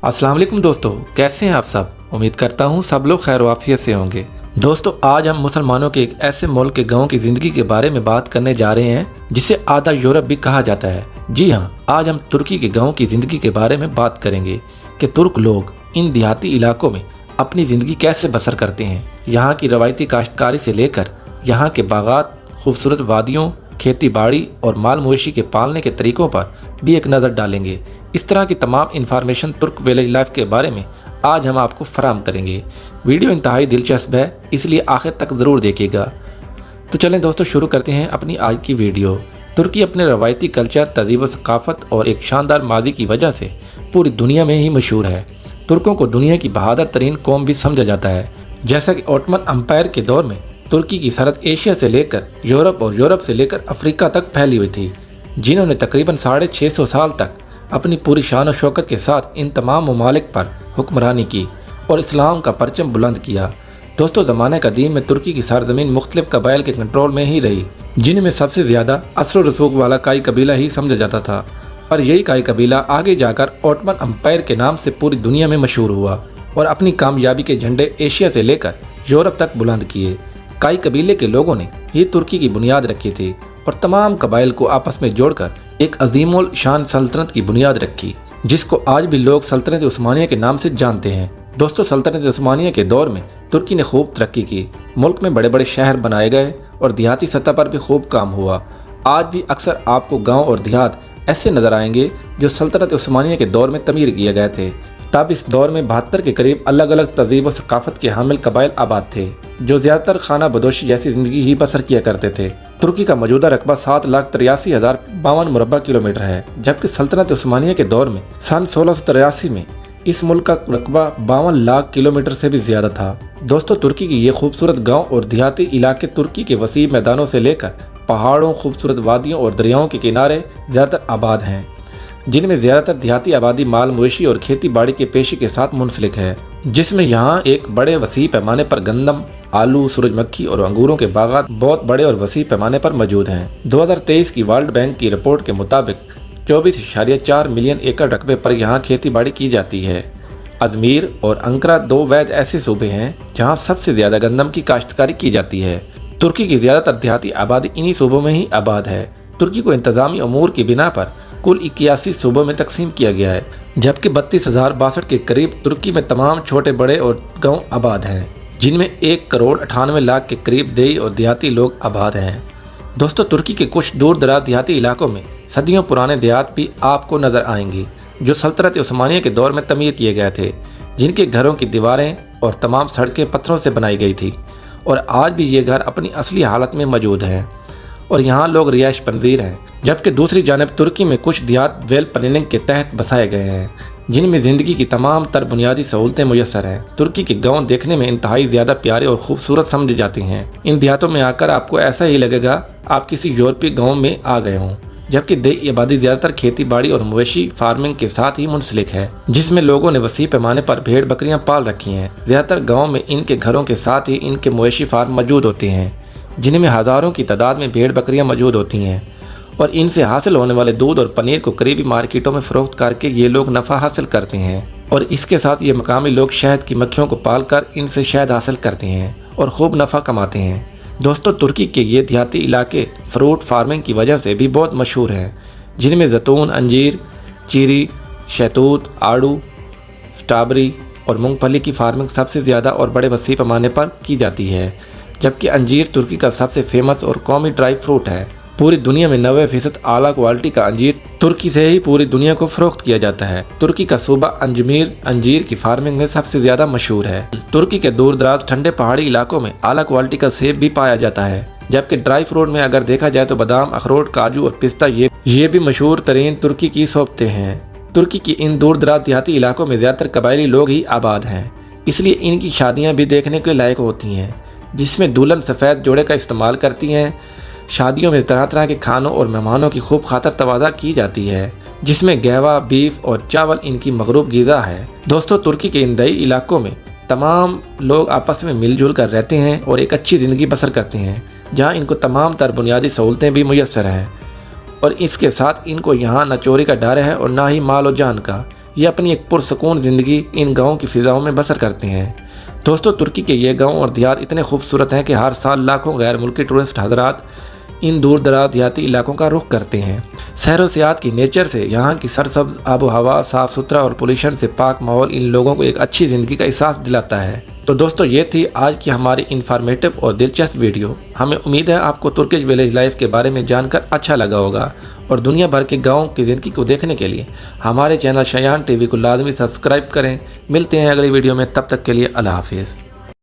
अस्सलाम वालेकुम दोस्तों, कैसे हैं आप सब। उम्मीद करता हूँ सब लोग खैर वाफियत से होंगे। दोस्तों, आज हम मुसलमानों के एक ऐसे मुल्क के गाँव की ज़िंदगी के बारे में बात करने जा रहे हैं जिसे आधा यूरोप भी कहा जाता है। जी हाँ, आज हम तुर्की के गाँव की ज़िंदगी के बारे में बात करेंगे कि तुर्क लोग इन देहाती इलाकों में अपनी ज़िंदगी कैसे बसर करते हैं। यहाँ की रवायती काश्तकारी से लेकर यहाँ के बागात, खूबसूरत वादियों, खेती बाड़ी और माल मवेशी के पालने के तरीक़ों पर भी एक नज़र डालेंगे। इस तरह की तमाम इन्फॉर्मेशन तुर्क विलेज लाइफ के बारे में आज हम आपको फराहम करेंगे। वीडियो इंतहाई दिलचस्प है, इसलिए आखिर तक ज़रूर देखिएगा। तो चलें दोस्तों, शुरू करते हैं अपनी आज की वीडियो। तुर्की अपने रवायती कल्चर, तहज़ीब व सकाफ़त और एक शानदार माजी की वजह से पूरी दुनिया में ही मशहूर है। तुर्कों को दुनिया की बहादुर तरीन कौम भी समझा जाता है। जैसा कि ओटमन अम्पायर के दौर में तुर्की की सरहद एशिया से लेकर यूरोप और यूरोप से लेकर अफ्रीका तक फैली हुई थी, जिन्होंने तकरीबन 650 साल तक अपनी पूरी शान और शौकत के साथ इन तमाम ममालिक पर हुक्मरानी की और इस्लाम का परचम बुलंद किया। दोस्तों, ज़माने कदीम में तुर्की की सरजमीन मुख्तलिफ कबाइल के कंट्रोल में ही रही, जिनमें सबसे ज़्यादा असर व रसूख वाला काई कबीला ही समझा जाता था। और यही काई कबीला आगे जाकर ओटमन अम्पायर के नाम से पूरी दुनिया में मशहूर हुआ और अपनी कामयाबी के झंडे एशिया से लेकर यूरोप तक बुलंद किए। काई कबीले के लोगों ने ही तुर्की की बुनियाद रखी थी और तमाम कबाइल को आपस में जोड़कर एक अजीमुल शान सल्तनत की बुनियाद रखी, जिसको आज भी लोग सल्तनत उस्मानिया के नाम से जानते हैं। दोस्तों, सल्तनत उस्मानिया के दौर में तुर्की ने खूब तरक्की की। मुल्क में बड़े बड़े शहर बनाए गए और देहाती सतह पर भी खूब काम हुआ। आज भी अक्सर आपको गाँव और देहात ऐसे नज़र आएंगे जो सल्तनत उस्मानिया के दौर में तमीर किए गए थे। तब इस दौर में 72 के करीब अलग अलग तहज़ीब व सकाफ़त के हामिल कबाइल आबाद थे, जो ज़्यादातर खाना बदोशी जैसी ज़िंदगी ही बसर किया करते थे। तुर्की का मौजूदा रकबा 7,83,052 मुरबा किलोमीटर है, जबकि सल्तनत उस्मानिया के दौर में सन 1683 में इस मुल्क का रकबा 52 लाख किलोमीटर से भी ज़्यादा था। दोस्तों, तुर्की की ये खूबसूरत गाँव और देहाती इलाके तुर्की के वसीब मैदानों से लेकर पहाड़ों, खूबसूरत वादियों और दरियाओं के किनारे ज़्यादातर आबाद हैं, जिनमें ज़्यादातर देहाती आबादी माल मवेशी और खेती बाड़ी के पेशे के साथ मुंसलिक है, जिसमें यहाँ एक बड़े वसी पैमाने पर गंदम, आलू, सूरजमुखी और अंगूरों के बागात बहुत बड़े और वसी पैमाने पर मौजूद हैं। 2023 की वर्ल्ड बैंक की रिपोर्ट के मुताबिक 24.4 मिलियन एकड़ रकबे पर यहाँ खेती बाड़ी की जाती है। अजमेर और अंकारा 2 वैध ऐसे सूबे हैं जहाँ सबसे ज़्यादा गंदम की काश्तकारी की जाती है। तुर्की की ज़्यादातर देहाती आबादी इन्हीं सूबों में ही आबाद है। तुर्की को इंतज़ामी अमूर की बिना पर कुल 81 सूबों में तकसीम किया गया है, जबकि 32,062 के करीब तुर्की में तमाम छोटे बड़े और गांव आबाद हैं, जिनमें 1,98,00,000 के करीब देही और देहाती लोग आबाद हैं। दोस्तों, तुर्की के कुछ दूर दराज देहाती इलाकों में सदियों पुराने देहात भी आपको नज़र आएंगे, जो सल्तनत उस्मानिया के दौर में तमीर किए गए थे, जिनके घरों की दीवारें और तमाम सड़कें पत्थरों से बनाई गई थी और आज भी ये घर अपनी असली हालत में मौजूद हैं और यहाँ लोग रिहाइश पनज़ीर हैं। जबकि दूसरी जानब तुर्की में कुछ देहात वेल प्लानिंग के तहत बसाए गए हैं, जिनमें ज़िंदगी की तमाम तर बुनियादी सहूलतें मुयस्सर हैं। तुर्की के गांव देखने में इंतहाई ज़्यादा प्यारे और खूबसूरत समझे जाते हैं। इन देहातों में आकर आपको ऐसा ही लगेगा आप किसी यूरोपीय गाँव में आ गए हों, जबकि देही आबादी ज़्यादातर खेती बाड़ी और मवेशी फार्मिंग के साथ ही मुंसलिक है, जिसमें लोगों ने वसी पैमाने पर भेड़ बकरियां पाल रखी हैं। ज़्यादातर गाँव में इनके घरों के साथ ही इनके मवेशी फार्म मौजूद होते हैं, जिनमें हज़ारों की तादाद में भेड़ बकरियां मौजूद होती हैं और इनसे हासिल होने वाले दूध और पनीर को करीबी मार्केटों में फ़रोख्त करके ये लोग नफ़ा हासिल करते हैं और इसके साथ ये मकामी लोग शहद की मक्खियों को पालकर इनसे शहद हासिल करते हैं और खूब नफ़ा कमाते हैं। दोस्तों, तुर्की के ये देहाती इलाके फ्रूट फार्मिंग की वजह से भी बहुत मशहूर हैं, जिनमें जैतून, अंजीर, चीरी, शहतूत, आड़ू, स्ट्रॉबेरी और मूंगफली की फार्मिंग सबसे ज़्यादा और बड़े वसी पैमाने पर की जाती है, जबकि अंजीर तुर्की का सबसे फेमस और कौमी ड्राई फ्रूट है। पूरी दुनिया में 90% आला क्वालिटी का अंजीर तुर्की से ही पूरी दुनिया को फ़रोख्त किया जाता है। तुर्की का सूबा अजमेर अंजीर की फार्मिंग में सबसे ज़्यादा मशहूर है। तुर्की के दूर दराज ठंडे पहाड़ी इलाकों में आला क्वालिटी का सेब भी पाया जाता है, जबकि ड्राई फ्रूट में अगर देखा जाए तो बादाम, अखरोट, काजू और पिस्ता ये भी मशहूर तरीन तुर्की की सोबतें हैं। तुर्की की इन दूर दराज देहाती इलाकों में ज़्यादातर कबायली लोग ही आबाद हैं, इसलिए इनकी शादियाँ भी देखने के लायक होती हैं, जिसमें दुल्हन सफ़ेद जोड़े का इस्तेमाल करती हैं। शादियों में तरह तरह के खानों और मेहमानों की खूब खातर तवाज़ा की जाती है, जिसमें गहवा, बीफ और चावल इनकी मगरूब ग़िज़ा है। दोस्तों, तुर्की के इन दही इलाकों में तमाम लोग आपस में मिलजुल कर रहते हैं और एक अच्छी ज़िंदगी बसर करते हैं, जहां इनको तमाम तर बुनियादी सहूलतें भी मुयस्सर हैं और इसके साथ इनको यहाँ न चोरी का डर है और ना ही माल और जान का। یہ اپنی ایک پرسکون زندگی ان گاؤں کی فضاؤں میں بسر کرتے ہیں۔ دوستو ترکی کے یہ گاؤں اور دیہات اتنے خوبصورت ہیں کہ ہر سال لاکھوں غیر ملکی ٹورسٹ حضرات ان دور دراز دیہاتی علاقوں کا رخ کرتے ہیں۔ سیر و سیاحت کی نیچر سے یہاں کی سرسبز آب و ہوا، صاف ستھرا اور پولیوشن سے پاک ماحول ان لوگوں کو ایک اچھی زندگی کا احساس دلاتا ہے۔ تو دوستو یہ تھی آج کی ہماری انفارمیٹو اور دلچسپ ویڈیو۔ ہمیں امید ہے آپ کو ترکش ویلیج لائف کے بارے میں جان کر اچھا لگا ہوگا، اور دنیا بھر کے گاؤں کی زندگی کو دیکھنے کے لیے ہمارے چینل شایان ٹی وی کو لازمی سبسکرائب کریں۔ ملتے ہیں اگلی ویڈیو میں، تب تک کے لیے اللہ حافظ۔